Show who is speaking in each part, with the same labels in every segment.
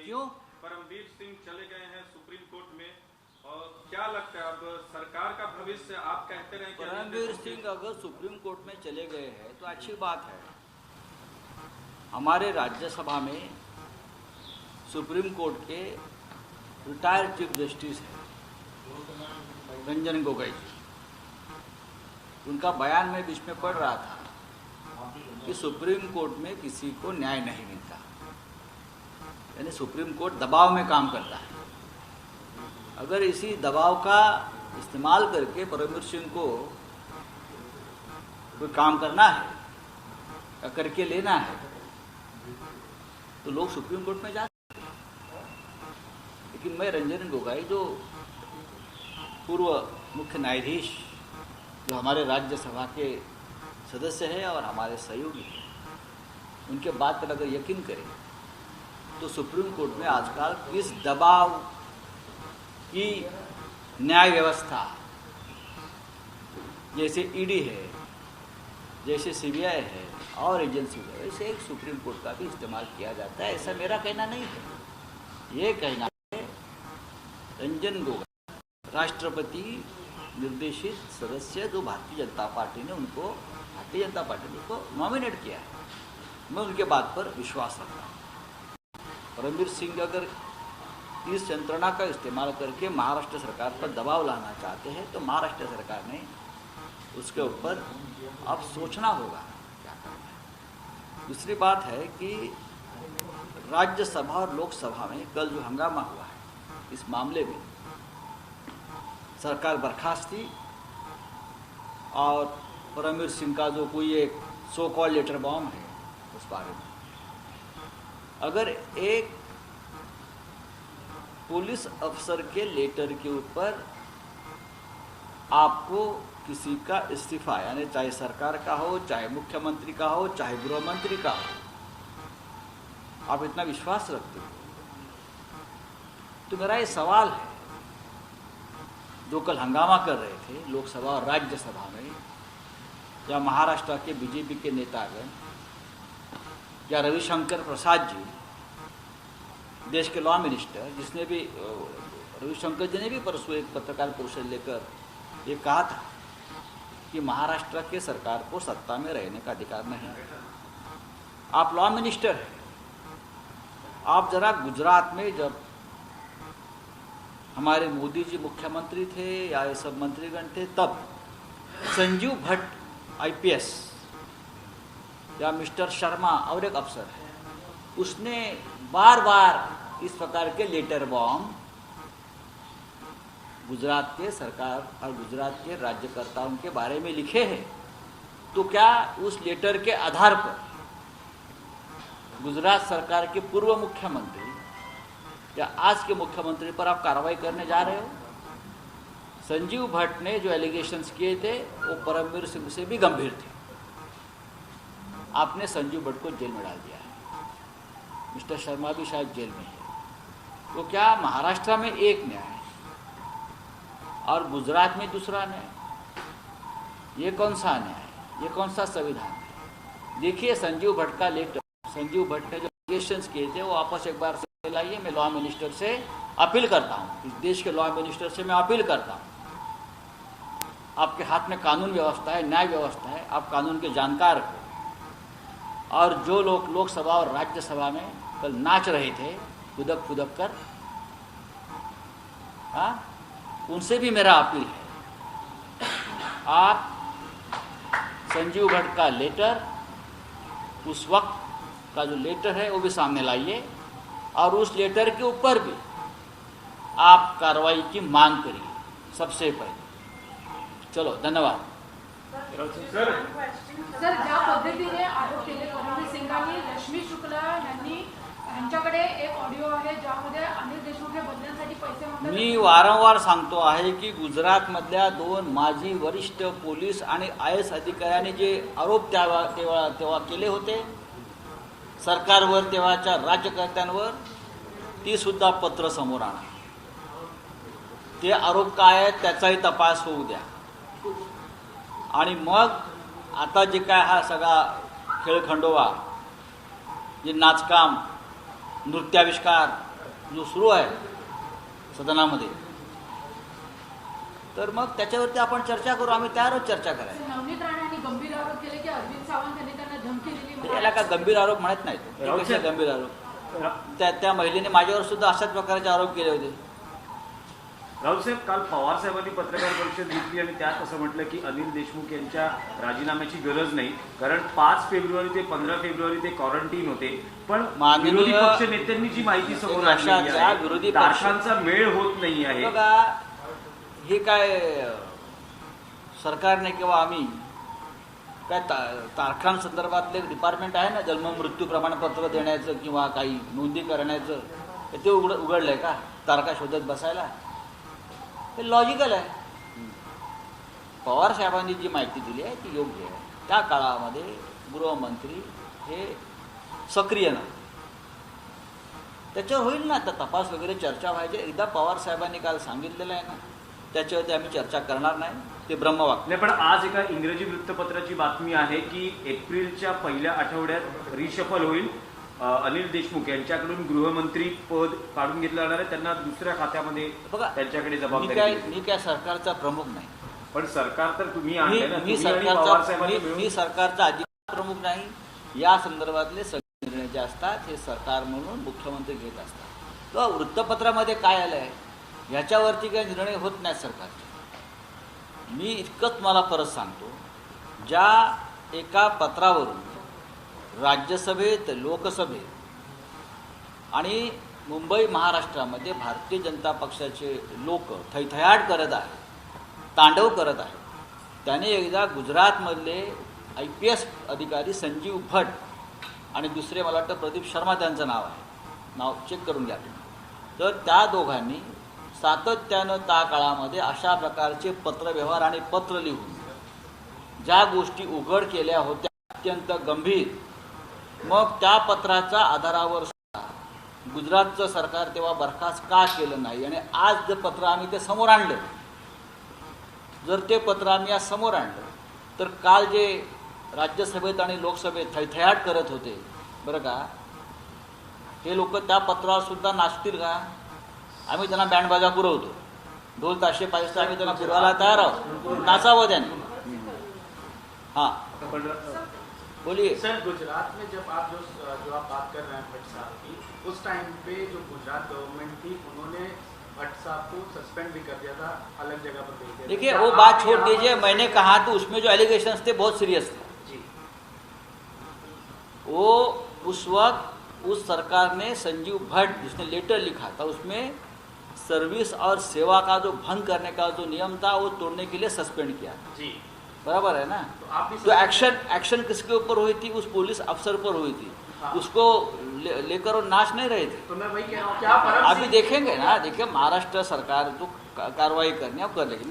Speaker 1: क्यों?
Speaker 2: परमवीर सिंह चले गए हैं सुप्रीम कोर्ट में, और क्या लगता है अब सरकार का भविष्य? आप कहते रहे कि
Speaker 1: परमवीर सिंह अगर सुप्रीम कोर्ट में चले गए हैं तो अच्छी बात है। हमारे राज्यसभा में सुप्रीम कोर्ट के रिटायर्ड चीफ जस्टिस है रंजन गोगोई जी। उनका बयान में बीच में पढ़ रहा था कि सुप्रीम कोर्ट में किसी को न्याय नहीं मिलता, यानी सुप्रीम कोर्ट दबाव में काम करता है। अगर इसी दबाव का इस्तेमाल करके परमवीर सिंह को कोई काम करना है या करके लेना है तो लोग सुप्रीम कोर्ट में जा सकते हैं। लेकिन मैं रंजन गोगोई जो पूर्व मुख्य न्यायाधीश जो हमारे राज्यसभा के सदस्य हैं और हमारे सहयोगी हैं, उनके बात पर अगर यकीन करें तो सुप्रीम कोर्ट में आजकल किस दबाव की न्याय व्यवस्था, जैसे ईडी है, जैसे सीबीआई है और एजेंसी है, वैसे एक सुप्रीम कोर्ट का भी इस्तेमाल किया जाता है, ऐसा मेरा कहना नहीं है। ये कहना है रंजन गोगोई राष्ट्रपति निर्देशित सदस्य जो भारतीय जनता पार्टी ने उनको नॉमिनेट किया है। मैं उनके बात पर विश्वास रखता हूँ। परमवीर सिंह अगर इस यंत्रणा का इस्तेमाल करके महाराष्ट्र सरकार पर दबाव लाना चाहते हैं तो महाराष्ट्र सरकार ने उसके ऊपर अब सोचना होगा क्या करना है। दूसरी बात है कि राज्यसभा और लोकसभा में कल जो हंगामा हुआ है इस मामले में, सरकार बर्खास्त थी और परमवीर सिंह का जो कोई एक सो कॉल्ड लेटर बॉम्ब है उस बारे में, अगर एक पुलिस अफसर के लेटर के ऊपर आपको किसी का इस्तीफा, यानी चाहे सरकार का हो, चाहे मुख्यमंत्री का हो, चाहे गृह मंत्री का हो, आप इतना विश्वास रखते हो, तो मेरा ये सवाल है, जो कल हंगामा कर रहे थे लोकसभा और राज्यसभा में, या महाराष्ट्र के बीजेपी के नेतागण या रविशंकर प्रसाद जी, देश के लॉ मिनिस्टर, जिसने भी रविशंकर जी ने भी परसों एक पत्रकार परिषद लेकर ये कहा था कि महाराष्ट्र के सरकार को सत्ता में रहने का अधिकार नहीं है। आप लॉ मिनिस्टर हैं, आप जरा गुजरात में जब हमारे मोदी जी मुख्यमंत्री थे या ये सब मंत्रीगण थे, तब संजीव भट्ट आईपीएस या मिस्टर शर्मा और एक अफसर है, उसने बार बार इस प्रकार के लेटर बॉम्ब गुजरात के सरकार और गुजरात के राज्यकर्ताओं के बारे में लिखे हैं। तो क्या उस लेटर के आधार पर गुजरात सरकार के पूर्व मुख्यमंत्री या आज के मुख्यमंत्री पर आप कार्रवाई करने जा रहे हो? संजीव भट्ट ने जो एलिगेशंस किए थे वो परमवीर सिंह से भी गंभीर थे। आपने संजीव भट्ट को जेल में डाल दिया है, मिस्टर शर्मा भी शायद जेल में है। तो क्या महाराष्ट्र में एक न्याय और गुजरात में दूसरा न्याय? ये कौन सा न्याय, ये कौन सा संविधान है? देखिए संजीव भट्ट का लेटर, संजीव भट्ट ने जो एलिगेशंस किए थे वो वापस एक बार लाइए। मैं लॉ मिनिस्टर से अपील करता हूँ, इस देश के लॉ मिनिस्टर से मैं अपील करता हूँ, आपके हाथ में कानून व्यवस्था है, न्याय व्यवस्था है, आप कानून के जानकार हो। और जो लोग लोकसभा और राज्यसभा में कल नाच रहे थे खुदक खुदक कर, उनसे भी मेरा अपील है, आप संजीव भट्ट का लेटर, उस वक्त का जो लेटर है वो भी सामने लाइए और उस लेटर के ऊपर भी आप कार्रवाई की मांग करिए सबसे पहले। चलो, धन्यवाद।
Speaker 3: सर, ज्या पद्धतीने आरोप केले परमवीर सिंगांनी, रश्मी शुक्ला यांच्याकडे एक ऑडिओ आहे ज्यामध्ये अनिल देशमुख हे बदल्यांसाठी पैसे मागतात।
Speaker 1: मी वारंवार सांगतो आहे की गुजरातमधल्या 2 माजी वरिष्ठ पोलीस आणि IAS अधिकाऱ्यांनी जे आरोप तेव्हा केले होते सरकारवर, तेव्हाच्या राज्यकर्त्यांवर, ती सुद्धा पत्र समोर आणा। ते आरोप काय आहेत त्याचाही तपास होऊ द्या आणि मग आता जे काय हा सगळा खेळखंडोवा, जे नाचकाम, नृत्याविष्कार जो सुरू आहे सदनामध्ये, तर मग त्याच्यावरती आपण चर्चा करू. आम्ही तयार आहोत चर्चा करायला.
Speaker 3: नवनीत राणे यांनी गंभीर आरोप केले की अरविंद सावंत यांनी त्यांना धमकी दिली.
Speaker 1: याला का गंभीर आरोप म्हणत नाहीत. हे कसे गंभीर आरोप? त्या महिलेने माझ्यावर सुद्धा अशाच प्रकारचे आरोप केले होते.
Speaker 4: राऊतसाहेब, काल पवार साहेबांनी पत्रकार परिषद घेतली आणि त्यात असं म्हटलं की अनिल देशमुख यांच्या राजीनाम्याची गरज नाही, कारण 5 फेब्रुवारी ते 15 फेब्रुवारी ते क्वारंटीन होते. पण विरोधी पक्ष नेत्यांनी जी माहिती समोर आणली आहे,
Speaker 1: विरोधी
Speaker 4: तारखांचा मेळ होत नाही आहे.
Speaker 1: बघा, हे काय सरकारने किंवा आम्ही काय तारखांसंदर्भातले डिपार्टमेंट आहे ना, जन्म मृत्यू प्रमाणपत्र देण्याचं किंवा काही नोंदी करण्याचं, ते उघडलंय का तारखा शोधत बसायला? हे लॉजिकल आहे. पवार साहेबांनी जी माहिती दिली आहे ती योग्य आहे. त्या काळामध्ये गृहमंत्री हे सक्रिय नाही. त्याच्यावर होईल ना आता तपास वगैरे, चर्चा व्हायची. एकदा पवार साहेबांनी काल सांगितलेलं आहे ना, त्याच्यावरती आम्ही चर्चा करणार नाही. ते ब्रह्मवाक्य
Speaker 4: नाही. पण आज एका इंग्रजी वृत्तपत्राची बातमी आहे की एप्रिलच्या पहिल्या आठवड्यात रिशफल होईल. अनिल देशमुख यांच्याकडून गृहमंत्री पद काढून घेतलं जाणार आहे. त्यांना दुसऱ्या खात्यामध्ये
Speaker 1: बघा,
Speaker 4: त्यांच्याकडे जबाबदारी.
Speaker 1: मी काय सरकारचा प्रमुख नाही.
Speaker 4: पण सरकार तर तुम्ही
Speaker 1: मी सरकारचा अजिबात प्रमुख नाही. या संदर्भातले सगळे निर्णय जे असतात हे सरकार म्हणून मुख्यमंत्री घेत असतात. तर वृत्तपत्रामध्ये काय आलंय ह्याच्यावरती काही निर्णय होत नाही सरकारचे. मी इतकंच मला परत सांगतो, ज्या एका पत्रावरून राज्यसभेत, लोकसभेत आणि मुंबई महाराष्ट्रामध्ये भारतीय जनता पक्षाचे लोक थैथयाट करत आहेत, तांडव करत आहेत. त्याने एकदा गुजरातमधले IPS अधिकारी संजीव भट आणि दुसरे मला वाटतं प्रदीप शर्मा त्यांचं नाव आहे, नाव चेक करून घ्या तुम्ही. तर त्या दोघांनी सातत्यानं त्या काळामध्ये अशा प्रकारचे पत्रव्यवहार आणि पत्र लिहून ज्या गोष्टी उघड केल्या होत्या अत्यंत गंभीर, मग त्या पत्राच्या आधारावर गुजरातचं सरकार तेव्हा बरखास्त का केलं नाही? आणि आज जे पत्र आम्ही ते समोर आणलं, जर ते पत्र आम्ही आज समोर आणलं तर काल जे राज्यसभेत आणि लोकसभेत थैथयाट करत होते बरं का, हे लोक त्या पत्रावर सुद्धा नाचतील का? आम्ही त्यांना बँडबाजा पुरवतो, ढोल ताशे पायसे आम्ही त्यांना पुरवायला तयार आहोत. नाचावं त्यांनी. हां बोलिए
Speaker 5: सर. गुजरात में जब आप जो आप बात कर रहे हैं भट्ट साहब की, उस टाइम पे जो गुजरात गवर्नमेंट थी उन्होंने भट्ट साहब को सस्पेंड भी कर दिया था, अलग जगह पर भेज दिया.
Speaker 1: देखिए वो बात छोड़ दीजिए. मैंने कहा तो उसमें जो एलिगेशंस थे बहुत सीरियस थे
Speaker 5: जी.
Speaker 1: वो उस वक्त उस सरकार ने संजीव भट्ट जिसने लेटर लिखा था उसमें सर्विस और सेवा का जो भंग करने का जो नियम था वो तोड़ने के लिए सस्पेंड किया था.
Speaker 5: जी
Speaker 1: बराबर है ना? तो एक्शन किसके ऊपर हुई थी? उस पुलिस अफसर पर हुई थी. हाँ. उसको लेकर वो नाच नहीं रहे थे.
Speaker 5: तो मैं वही कह रहा हूँ, क्या
Speaker 1: अभी देखेंगे ना. देखिए महाराष्ट्र सरकार जो कार्रवाई करनी है वो कर लेगी.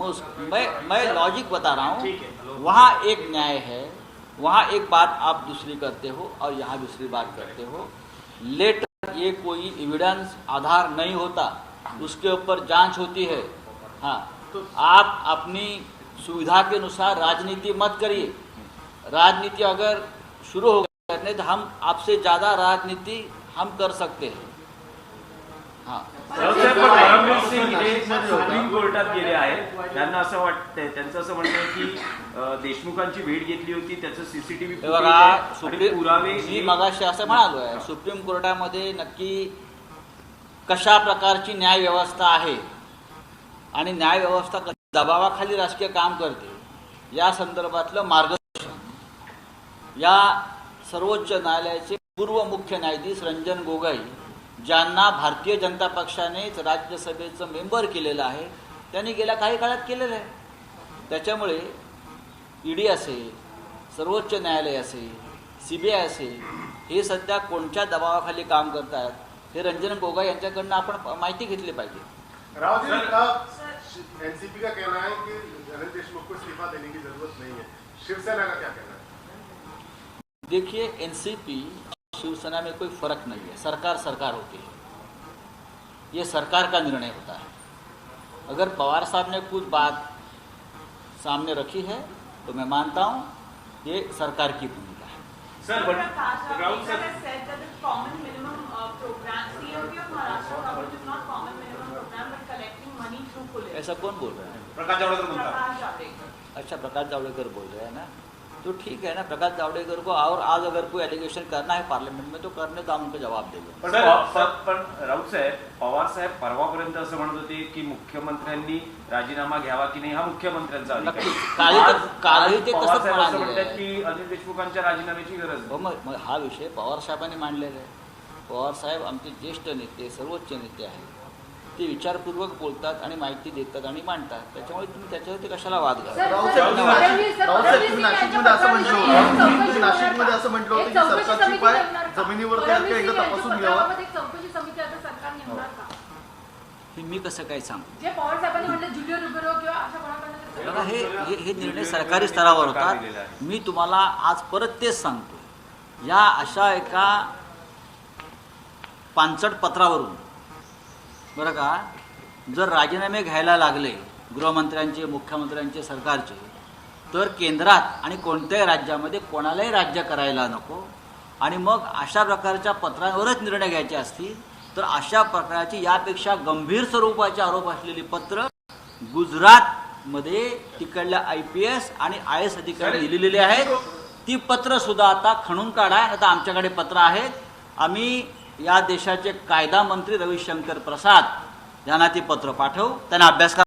Speaker 1: मैं लॉजिक बता रहा हूँ. वहाँ एक न्याय है, वहाँ एक बात आप दूसरी करते हो और यहाँ दूसरी बात करते हो. लेटर ये कोई एविडेंस आधार नहीं होता, उसके ऊपर जांच होती है. हाँ, तो आप अपनी सुविधा के अनुसार राजनीति मत करिए. राजनीति अगर शुरू हो करने तो हम आपसे ज्यादा राजनीति हम कर सकते हैं. हाँ.
Speaker 4: परमवीर सिंग हे सुप्रीम कोर्टात गेले आहेत. त्यांना असं वाटतंय, त्यांचं असं म्हणणं आहे की देशमुखांची भेट घेतली होती, त्याचं CCTV
Speaker 1: पुरावे. मी मगाशी असं म्हणालो आहे, सुप्रीम कोर्टामध्ये नक्की कशा प्रकारची न्याय व्यवस्था आहे आणि न्याय व्यवस्था कशी दबावाखाली राजकीय काम करते या संदर्भातलं मार्गदर्शन या सर्वोच्च न्यायालयाचे पूर्व मुख्य न्यायाधीश रंजन गोगोई, ज्यांना भारतीय जनता पक्षानेच राज्यसभेचं मेंबर केलेलं आहे, त्यांनी गेल्या काही काळात केलेलं आहे. त्याच्यामुळे ED असेल, सर्वोच्च न्यायालय असेल, CBI असेल, हे सध्या कोणत्या दबावाखाली काम करतात हे रंजन गोगोई यांच्याकडनं आपण माहिती घेतली पाहिजे.
Speaker 6: राव जी, एनसीपी का कहना है कि अनिल देशमुख को इस्तीफा देने की जरूरत नहीं है. शिवसेना का क्या कहना है?
Speaker 1: देखिए एनसीपी शिवसेना में कोई फर्क नहीं है. सरकार सरकार होती है, ये सरकार का निर्णय होता है. अगर पवार साहब ने कुछ बात सामने रखी है तो मैं मानता हूँ ये सरकार की भूमिका है.
Speaker 2: Sir, Raut sir,
Speaker 7: said that the common minimum program CMP of Maharashtra government
Speaker 1: ऐसा कौन बोल रहा है?
Speaker 4: प्रकाश जावडेकर बोलतात.
Speaker 1: अच्छा, प्रकाश जावड़ेकर बोल रहे हैं ना, तो ठीक है ना, प्रकाश जावड़ेकर को और आज अगर कोई एलिगेशन करना है पार्लियामेंट में तो करने तो हम उनको जवाब देंगे.
Speaker 4: पण राऊत साहेब, पवार साहेब परवापर्यंत असं म्हणत होते की मुख्यमंत्र्यांनी राजीनामा घ्यावा की नाही हा मुख्यमंत्र्यांचा अधिकार आहे.
Speaker 1: कालही ते
Speaker 4: पवार
Speaker 1: तसंच
Speaker 4: साहेब असं
Speaker 1: म्हणाले.
Speaker 4: म्हणतात की अनिल देशमुखांच्या राजीनाम्याची गरज
Speaker 1: हो,
Speaker 4: नाही.
Speaker 1: मग हा विषय पवार साहेबांनी मांडलेला आहे. पवार साहेब आमचे ज्येष्ठ नेते, सर्वोच्च नेते आहेत. ते विचारपूर्वक बोलतात आणि माहिती देतात आणि मांडतात. त्याच्यामुळे तुम्ही त्याच्यावरती कशाला वाद घाला?
Speaker 6: तुम्ही नाशिकमध्ये असं म्हटलं होतं, तुम्ही नाशिकमध्ये असं म्हटलं होतं की सरकारची पाय जमिनीवरती आहे का एकदा तपासून घ्यावा.
Speaker 3: चौकशी समिती आता सरकार नेमणार का?
Speaker 1: हे मी कसं काय सांगू?
Speaker 3: जे पवार साहेबांनी म्हटलं जुलिओ रुबेरो किंवा अशा कोणाकडनं
Speaker 1: बघा, हे निर्णय सरकारी स्तरावर होतात. मी तुम्हाला आज परत तेच सांगतो, या अशा एका पानचट पत्रावरून बरं का, जर राजीनामे घ्यायला लागले गृहमंत्र्यांचे, मुख्यमंत्र्यांचे, सरकारचे, तर केंद्रात आणि कोणत्याही राज्यामध्ये कोणालाही राज्य करायला नको. आणि मग अशा प्रकारच्या पत्रांवरच निर्णय घ्यायचे असतील तर अशा प्रकारची यापेक्षा गंभीर स्वरूपाचे आरोप असलेली पत्र गुजरातमध्ये तिकडल्या IPS आणि IS अधिकारी लिहिलेली आहेत. ती पत्र सुद्धा आता खणून काढा. आता आमच्याकडे पत्र आहेत. आम्ही या देशाचे कायदा मंत्री रविशंकर प्रसाद यांना ती पत्र पाठवू, त्यांना अभ्यास